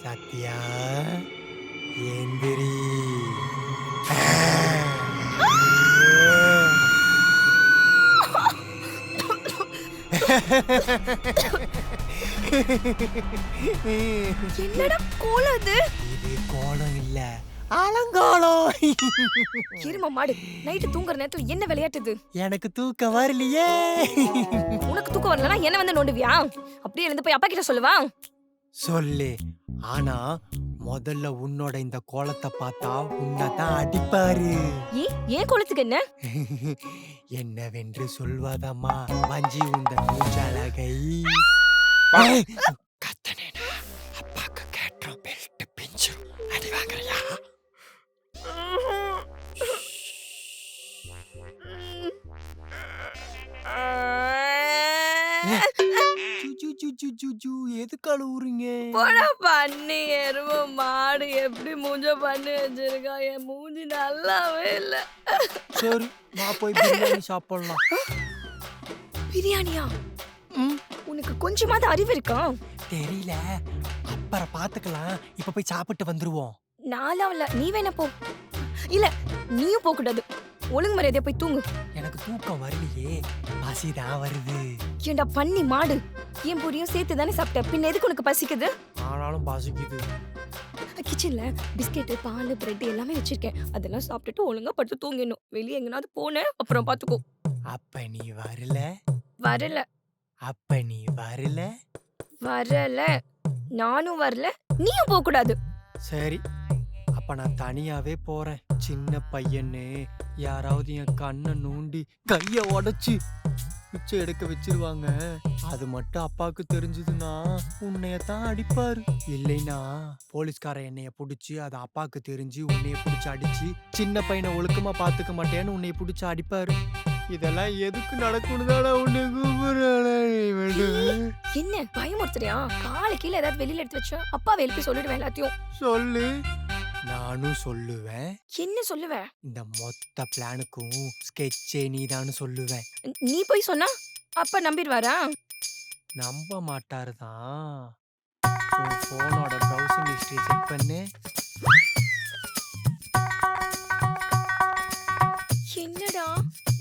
சத்யா எந்திரி. என்னடா கோலம் இது? இது கோலம் இல்ல, அலங்கோலம். எரும மாடு, நைட்டு தூங்குற நேரத்துல என்ன விளையாட்டு இது? எனக்கு தூக்கம் வரலையே. உனக்கு தூக்கம் வரலனா என்ன வந்து நோண்டுவியா? அப்படியே இருந்து போய் அப்பா கிட்ட சொல்லுவா. சொல்லு, ஆனா முதல்ல உன்னோட இந்த கோலத்தை பார்த்தா உன்னதான் அடிப்பாரு. ஏன் கோலத்துக்கு என்ன? என்னவென்று சொல்வதம்மா வஞ்சி உந்த மூச்சழகை. கத்தனேனா அப்பாக்கு கேட்டோம், பெல்ட் பிஞ்சு அடி வாங்குறியா? எதுக்கு அழுவுறீங்க? போடா பண்ணி எரும மாடு, எப்படி மூஞ்ச பண்ணி வச்சிருக்கா? என் மூஞ்சி நல்லாவே இல்ல. சரி, நான் போய் பிரியாணி சாப்பிடலாம். பிரியாணியா? உனக்கு கொஞ்சமாவது அறிவு இருக்கா? தெரியல, அப்புறம் பாத்துக்கலாம். இப்ப போய் சாப்பிட்டு வந்துருவோம். நாலாம் இல்ல, நீ வேணா போ. இல்ல, நீயும் போக கூடாது. ஒழுங்கு மரியாதையா போய் தூங்கு. எனக்கு தூக்கம் வரலையே, பசிதான் வருது. ஏண்டா பண்ணி மாடு, என் பொரியும் சேர்த்து தானே சாப்பிட்ட, பின்ன எதுக்கு உனக்கு பசிக்குது? ஆனாலும் பசிக்குது. கிச்சன்ல பிஸ்கெட், பால், பிரெட் எல்லாமே வச்சிருக்கேன். அதெல்லாம் சாப்பிட்டுட்டு ஒழுங்கா படுத்து தூங்கிடணும். வெளியே எங்கனாவது போனேன் அப்புறம் பாத்துக்கோ. அப்ப நீ வரல? வரல. அப்ப நீ வரல? வரல. நானும் வரல, நீயும் போக கூடாது. சரி, அப்ப நான் தனியாவே போறேன். சின்ன பையன்னு யாராவது என் கண்ணை நோண்டி கைய உடைச்சு பிச்சை எடுக்க வச்சிருவாங்க. அது மட்டும் அப்பாவுக்கு தெரிஞ்சதுன்னா உன்னையத்தான் அடிப்பாரு. இல்லைன்னா போலீஸ்காரன் என்னைய புடிச்சு அது அப்பாவுக்கு தெரிஞ்சு உன்னைய புடிச்சு அடிச்சு சின்ன பையனை ஒழுக்கமா பாத்துக்க மாட்டேன்னு உன்னைய புடிச்சு அடிப்பாரு. இதெல்லாம் எதுக்கு நடக்கணும்தானா உன்னை கூப்பிடுறேன். என்ன பயமுறுத்துறியா? காலை கீழே ஏதாவது வெளியில எடுத்து வச்சா அப்பாவை எழுப்பி சொல்லிடுவேன் எல்லாத்தையும். சொல்லு, நானும் சொல்லுவேன். என்ன சொல்லுவ? இந்த மொத்த பிளானுக்கும் ஸ்கெட்சே நீதான்னு சொல்லுவேன். நீ போய் சொன்னா அப்பா நம்பிடுவாரா? நம்ப மாட்டாருதான். உன் போனோட ப்ரௌசிங் ஹிஸ்டரி செக் பண்ணு. என்னடா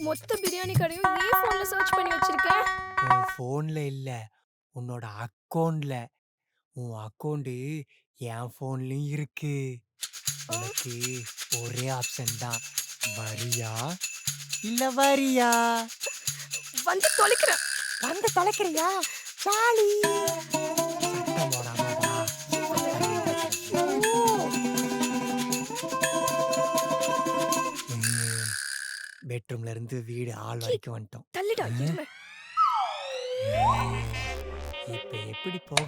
மொத்த பிரியாணி கடையும் ஏன் போன்ல சர்ச் பண்ணி வச்சிருக்க? உன் போன்ல இல்ல, உன்னோட அக்கவுண்ட்ல. உன் அக்கவுண்ட் என் போன்லயும் இருக்கு. உனக்கு ஒரே ஆப்ஷன் தான், வரியா இல்ல வரியா? வந்து தொலைக்கிறேன். வந்து தொலைக்கிறியா? சாலி சத்தம் போடாம வா. பெட்ரூம்ல இருந்து வீடு ஆள் வரைக்கும் வந்துட்டோம். தள்ளிடா இருமே. இப்ப எப்படி போக?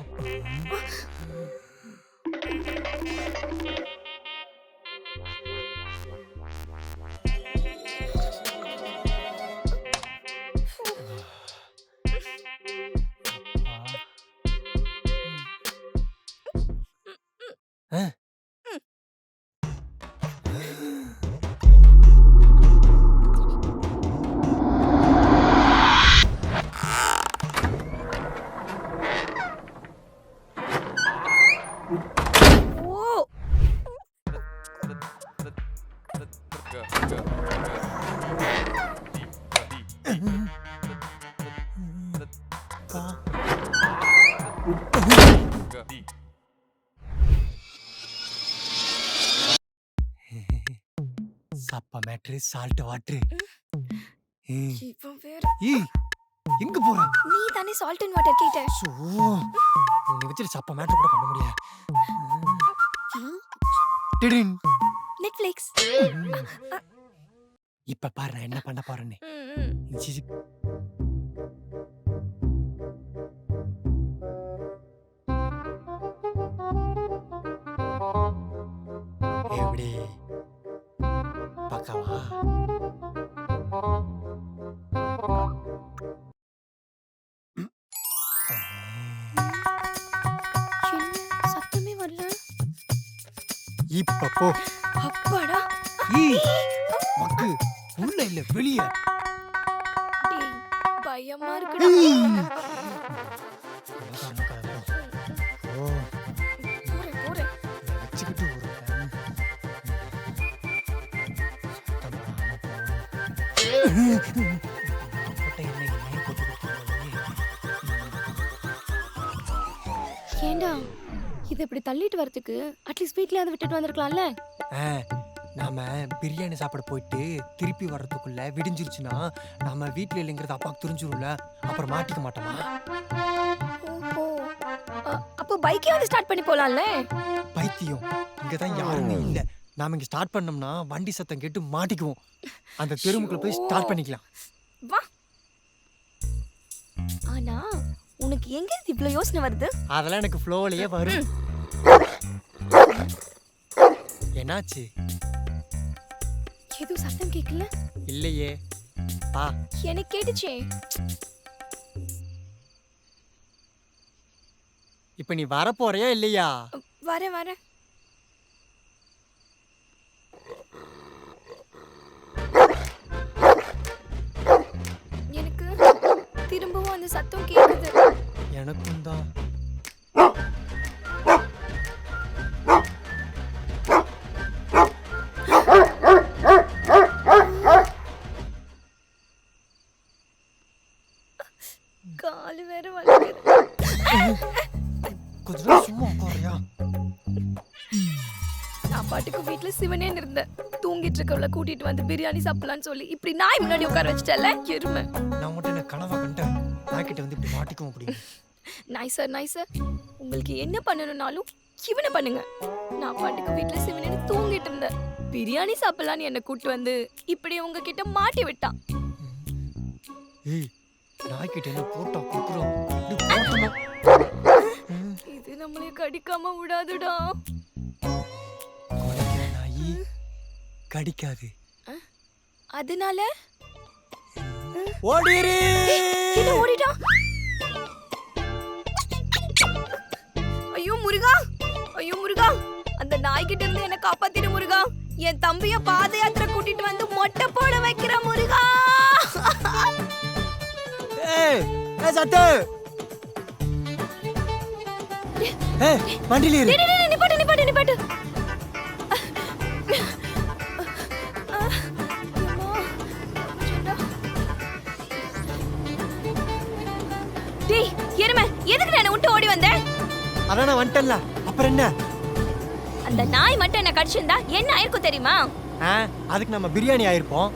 சப்ப மேட்ரு, சால்ட் வாட்டர். இவன் வேற. எங்க போற? நீ தானே சால்ட் அண்ட் வாட்டர் கேட்ட. சோ உன்னை வச்சு சப்ப மேட்ரு கூட பண்ண முடியாது. டிடின் நெட்ஃபிளிக்ஸ். இப்ப பாரு நான் என்ன பண்ண போறேன்னு. எப்படி பக்கவா? சத்தமே வரல. இப்ப போ. அப்பாடா. மக்கு உள்ள இல்ல வெளிய. பயமா இருக்குடா. ஓ ஏண்டா இது இப்படி தள்ளிட்டு வரதுக்கு அட்லீஸ்ட் வீட்லயாவது விட்டுட்டு வந்திருக்கலாம்ல. நாம பிரியாணி சாப்பிட போயிட்டு திருப்பி வர்றதுக்குள்ள விடிஞ்சிருச்சுன்னா நம்ம வீட்ல இல்லைங்கிறது அப்பாவுக்கு தெரிஞ்சிரும்ல, அப்புறம் மாட்டிக்க மாட்டோமா? ஓஹோ. அப்போ பைக்கையாவது ஸ்டார்ட் பண்ணி போலாம்ல. பைத்தியம், இங்கதான் யாருமே இல்ல. நாம இங்க ஸ்டார்ட் பண்ணோம்னா வண்டி சத்தம் கேட்டு மாட்டிக்குவோம். அந்த தெருமுக்குள்ள போய் ஸ்டார்ட் பண்ணிக்கலாம். வா. ஆனா உனக்கு எங்க இருந்து இவ்ளோ யோசனை வருது? அதெல்லாம் எனக்கு ஃப்ளோலயே வரும். என்னாச்சு? ஏதோ சத்தம் கேக்கல? இல்லையே. பா, எனக்கு கேட்டுச்சே. இப்ப நீ வர போறியா இல்லையா? வரேன். எனக்கு திரும்பவும் அந்த சத்தம் கேக்குது. எனக்கும் தான். காலு வேற வலிக்குது. கொஞ்ச நேரம் சும்மா உட்காரியா? நான் பாட்டுக்கு வீட்டுல சிவனேன்னு இருந்தேன். தூங்கிட்டு இருக்கவள கூட்டிட்டு வந்து பிரியாணி சாப்பிடலான்னு சொல்லி இப்படி நாய் முன்னாடி உட்கார வச்சிட்டல எருமை. நான் மட்டும் என்ன கனவா கண்டேன்? நாய்கிட்ட வந்து இப்படி மாட்டிக்க முடியும்? நாய் சார் உங்களுக்கு என்ன பண்ணணும்னாலும் இவனை பண்ணுங்க. நான் பாட்டுக்கு வீட்டுல சிவனேன்னு தூங்கிட்டு இருந்தேன். பிரியாணி சாப்பிடலான்னு என்னை கூட்டு வந்து இப்படி உங்ககிட்ட மாட்டி விட்டான். ஏய், நாய்கிட்ட என்ன போட்டா குடுக்குறோம்? இது நம்மளே கடிக்காம விடாதுடா. குலைக்கிற நாய் கடிக்காது. அதனால ஓடிரு. என்ன ஓடிட்டான்? ஐயோ முருகா, அந்த நாய்கிட்ட இருந்து என்ன காப்பாத்திடு முருகா. என் தம்பிய பாத யாத்திரை கூட்டிட்டு வந்து மொட்டை போட வைக்கிற முருகா. ஏய் சத்து. ஏய் வண்டில ஏறு. நிப்பாட்டு. டேய் எருமை, எதுக்கு என்ன விட்டு ஓடி வந்த? அதான் நான் வந்துட்டேன்ல, அப்புறம் என்ன? அந்த நாய் மட்டும் என்ன கடிச்சிருந்தா என்ன ஆயிருக்கும் தெரியுமா? அதுக்கு நம்ம பிரியாணி ஆயிருப்போம்.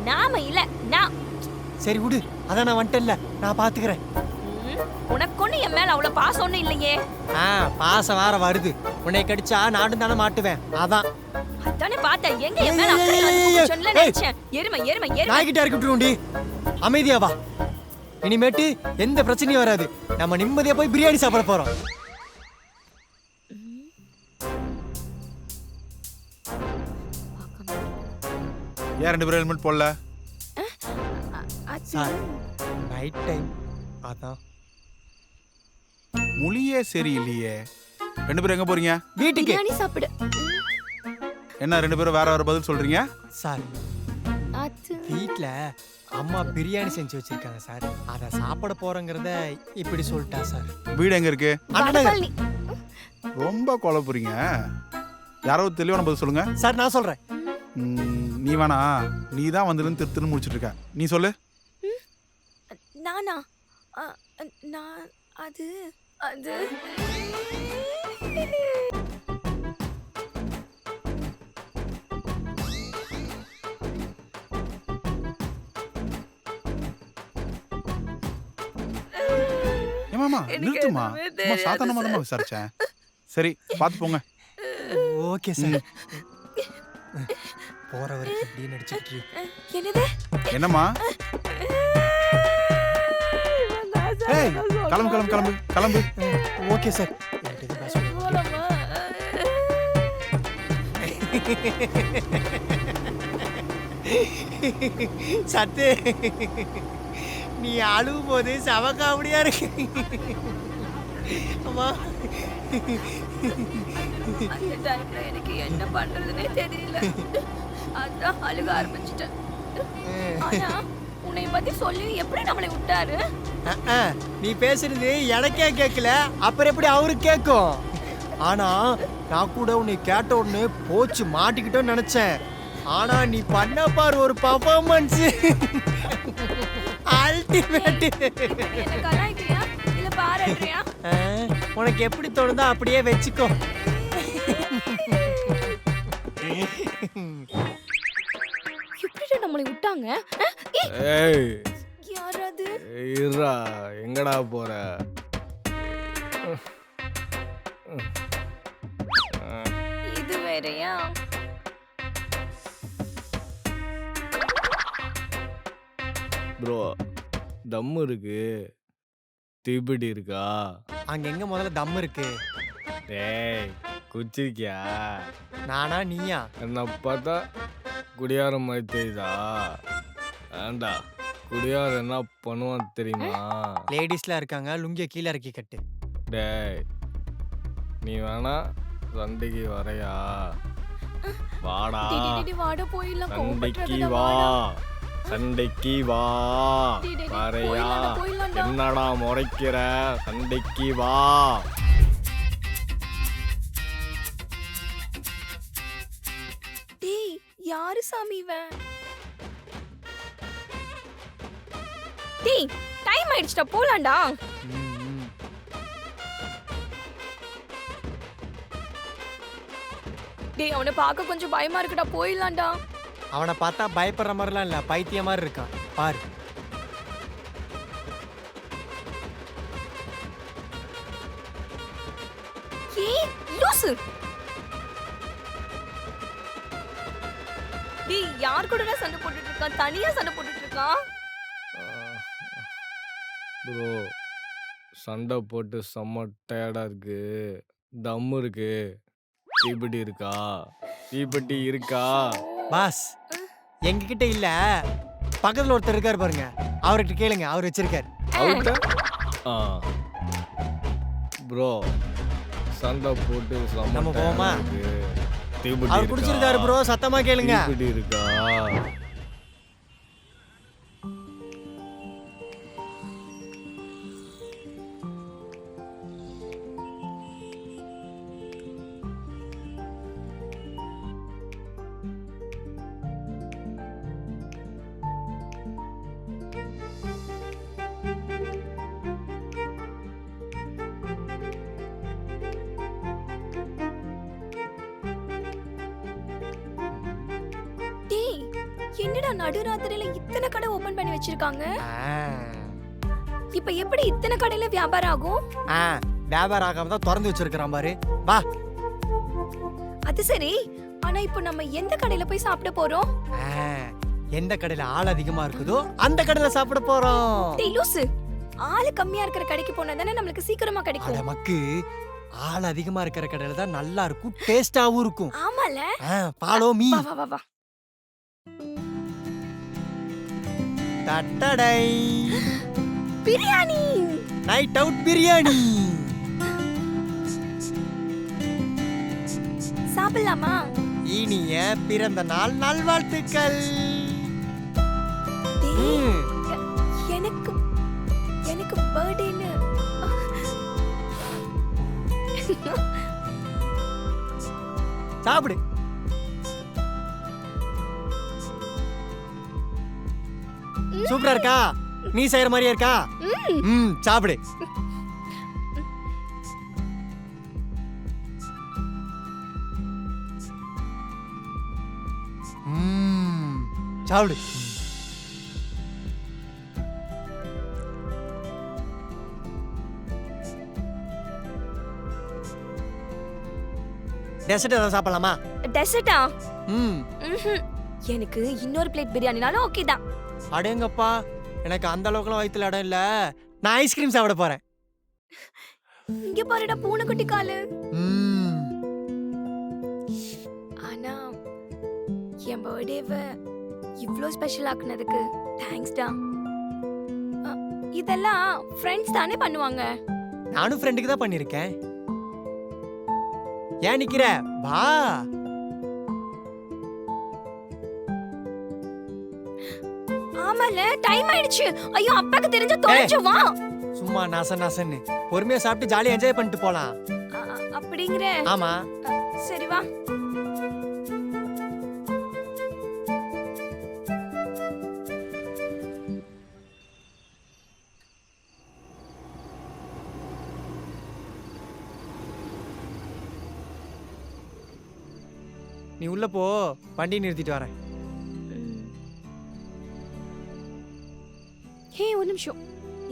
நாம இல்ல நான். சரி விடு, அதான் நான் வந்துட்டேன்ல, நான் பாத்துக்கிறேன். உனக்கு ஒண்ணு என் மேல அவ்வளவு பாசம் ஒண்ணும் இல்லையே. பாசம் வேற வருது. உன்னை கடிச்சா நாடும் தானே மாட்டுவேன். அதான் அதானே பார்த்தேன். எங்க என் மேல அக்கறை வந்து சொல்ல நினைச்சேன். எருமை நாய்கிட்ட இறக்கி விட்டுருவோண்டி. அமைதியா வா. இனிமேட்டு எந்த பிரச்சனையும் வராது. நம்ம நிம்மதியா போய் பிரியாணி சாப்பிட போறோம். ஏன் 2 பேரும் ஹெல்மெட் போடல? சார், நைட் டைம் அதான். மொழியே சரியில்லையே. 2 பேரும் எங்க போறீங்க? வீட்டுக்கு. பிரியாணி சாப்பிடு. என்ன 2 பேரும் வேற பதில் சொல்றீங்க? சார், வீட்ல அம்மா பிரியாணி செஞ்சு வச்சிருக்காங்க சார். அத சாப்பிட போறங்கறத இப்படி சொல்லிட்டா சார். வீடு எங்க இருக்கு? ரொம்ப குழப்புறீங்க. யாராவது தெளிவான பதில் சொல்லுங்க. சார் நான் சொல்றேன். நீ வேணா, நீ தான் வந்து திருன்னு முடிச்சிட்டு இருக்க. நீ சொல்லு. நானா? நான் அது ஏமாமா நிறுத்துமா. சும்மா சாதாரணமா தான் விசாரிச்சேன். சரி பார்த்து போங்க. Okay sir. போற வரைக்கும் இப்படி நடிச்சிட்டு. என்னது? என்னம்மா? ஏய் கிளம்பு. Okay sir. சத்து, நீ அழுவும் போது சவக்காவடியா இருக்கு. அம்மா, அந்த டைம்ல எனக்கு என்ன பண்றதுனே தெரியல. அதான் அழுக ஆரம்பிச்சிட்டேன். ஆனா உன்னை பத்தி சொல்லி எப்படி நம்மளை விட்டாரு? நீ பேசுறது எனக்கே கேட்கல, அப்புறம் எப்படி அவருக்கு கேட்கும்? ஆனா நான் கூட உன்னை கேட்ட உடனே போச்சு மாட்டிக்கிட்டோன்னு நினைச்சேன். ஆனா நீ பண்ண பாரு ஒரு பர்ஃபார்மன்ஸ் அல்டிமேட். என்ன கலாய்க்கிறியா இல்ல பாராட்டுறியா? உனக்கு எப்படி தோணுதோ அப்படியே வெச்சுக்கோ. எப்படிடா நம்மளை விட்டாங்க? ஏய் யாராவது? இருடா, எங்கடா போற? இது வேறயா? ப்ரோ, தம்மு இருக்கு, தீப்பிடி இருக்கா? அங்க எங்க முதல்ல தம் இருக்கு? டேய், குச்சிருக்கியா? நானா நீயா? என்ன பார்த்தா குடியார மாதிரி தெரியுதா? வேண்டா, குடியார என்ன பண்ணுவான் தெரியுமா? லேடிஸ்லாம் இருக்காங்க, லுங்கிய கீழே இறக்கி கட்டு. டேய், நீ வேணா சண்டைக்கு வரையா? வாடா, வாட போயிடலாம். சண்டைக்கு வா, சண்டைக்கு வா, வரையா? என்னடா முறைக்கிற? சண்டைக்கு வா. டேய், யாரு சாமி இவன்? டேய், டைம் ஆயிடுச்சுடா, போலாம்டா. டேய், அவனை பார்க்க கொஞ்சம் பயமா இருக்குடா, போயிடலாம்டா. அவனை பார்த்தா பயப்படுற மாதிரிலாம் இல்ல, பைத்திய மாதிரி இருக்கான் பாரு. ஏய், லூசு. டேய், யார் கூடடா சண்டை போட்டுட்டு இருக்கான்? தனியா சண்டை போட்டுட்டு இருக்கான். ப்ரோ, சண்டை போட்டு செம்ம டயர்டா இருக்கு. தம்மு இருக்கு, தீப்பெட்டி இருக்கா? தீப்பெட்டி இருக்கா? பாஸ் எங்ககிட்ட இல்ல, பக்கத்துல ஒருத்தர் இருக்காரு பாருங்க, அவர்கிட்ட கேளுங்க, அவர் வச்சிருக்காரு. அவர்கிட்ட? ப்ரோ, சண்டை போட்டு செம்ம நம்ம போவோமா? tired ஆ இருக்கு. தீப்பெட்டி அவர் இருக்கா? குடிச்சிருக்காரு ப்ரோ, சத்தமா கேளுங்க. தீப்பெட்டி இருக்கா? டேய், என்னடா நடுராத்திரியில இத்தனை கடை ஓபன் பண்ணி வச்சிருக்காங்க? இப்ப எப்படி இத்தனை கடையில வியாபாரம் ஆகும்? வியாபாரம் ஆகாம தான் திறந்து வச்சிருக்கிறான் பாரு. வா. அது சரி, ஆனா இப்ப நம்ம எந்த கடையில போய் சாப்பிட போறோம்? எந்த கடையில ஆள் அதிகமா இருக்குதோ அந்த கடையில சாப்பிட போறோம். டேய் லூசு, ஆளு கம்மியா இருக்கிற கடைக்கு போனா தானே நம்மளுக்கு சீக்கிரமா அட கிடைக்கும். மக்கு, ஆள் அதிகமா இருக்கிற கடையில தான் நல்லா இருக்கும், டேஸ்டாவும் இருக்கும். ஆமால. Follow me. வா வா வா வா. தட்டடை பிரியாணி. Night out biryani. சாப்பிடலாமா? இனிய பிறந்த நாள் நல்வாழ்த்துக்கள். டேய், எனக்கு எனக்கு பர்த்டேன்னு. சாப்பிடு. சூப்பரா இருக்கா? நீ செய்யற மாதிரியே இருக்கா? சாப்பிடு. சாப்பிடு. டெசர்ட் ஏதாவது சாப்பிடலாமா? டெசர்ட்டா? ம். எனக்கு இன்னொரு பிளேட் பிரியாணினாலும் ஓகே தான். அடேங்கப்பா, எனக்கு அந்த அளவுக்குலாம் வயித்துல இடம் இல்ல. நான் ஐஸ்கிரீம் சாப்பிட போறேன். இங்க பாருடா பூனைக்குட்டி காலு. ஆனா என் பர்த்டேவை இவ்ளோ ஸ்பெஷல் ஆக்குனதுக்கு தேங்க்ஸ்டா. இதெல்லாம் ஃப்ரெண்ட்ஸ் தானே பண்ணுவாங்க. நானும் ஃப்ரெண்டுக்கு தான் பண்ணிருக்கேன். ஏன் நிக்கிற? வா. ஆமால, டைம் ஆயிடுச்சு. ஐயோ, அப்பாக்கு தெரிஞ்சா தொலைஞ்சு வா. சும்மா நசன்னு பொறுமையா சாப்பிட்டு ஜாலியா என்ஜாய் பண்ணிட்டு போலாம். அப்படிங்கற? ஆமா. சரி வா. நீ உள்ள போ, வண்டி நிறுத்திட்டு வரேன். ஹே ஒரு நிமிஷம்.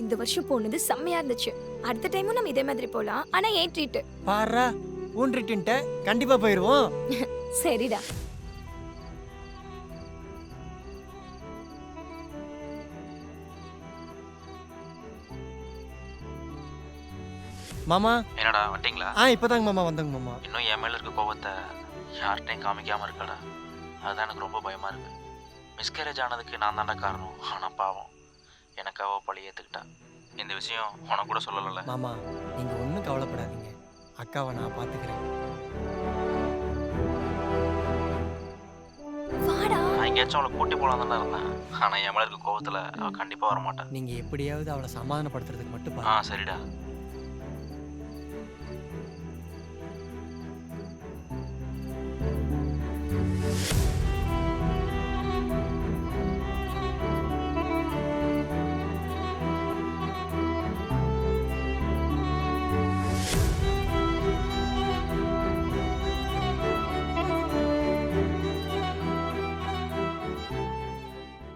இந்த வருஷம் போனது செம்மையா இருந்துச்சு. அடுத்த டைமும் நம்ம இதே மாதிரி போலாம். ஆனா ஏன் ட்ரீட்? பாரா ஊன் ட்ரீட்டுன்ட்ட கண்டிப்பா போயிடுவோம். சரிடா. மாமா என்னடா வந்துட்டீங்களா? இப்பதாங்க மாமா வந்தாங்க மாமா. இன்னும் என் மேல இருக்க கோபத்தை யார்கிட்டையும் காமிக்காம இருக்கடா. அதுதான் எனக்கு ரொம்ப பயமா இருக்கு. மிஸ்கேரேஜ் ஆனதுக்கு நான் தான்டா காரணம். ஆனா பாவம் எனக்காக பழி ஏத்துக்கிட்டா. இந்த விஷயம் உனக்கு கூட சொல்லல. மாமா நீங்க ஒன்றும் கவலைப்படாதீங்க, அக்காவை நான் பாத்துக்கிறேன். வாடா. நான் எங்கேயாச்சும் அவளை கூட்டி போலாம் தானே இருந்தேன். ஆனா என் மேல இருக்க கோபத்துல அவ கண்டிப்பா வரமாட்டான். நீங்க எப்படியாவது அவளை சமாதானப்படுத்துறதுக்கு மட்டும் பாருங்க. சரிடா.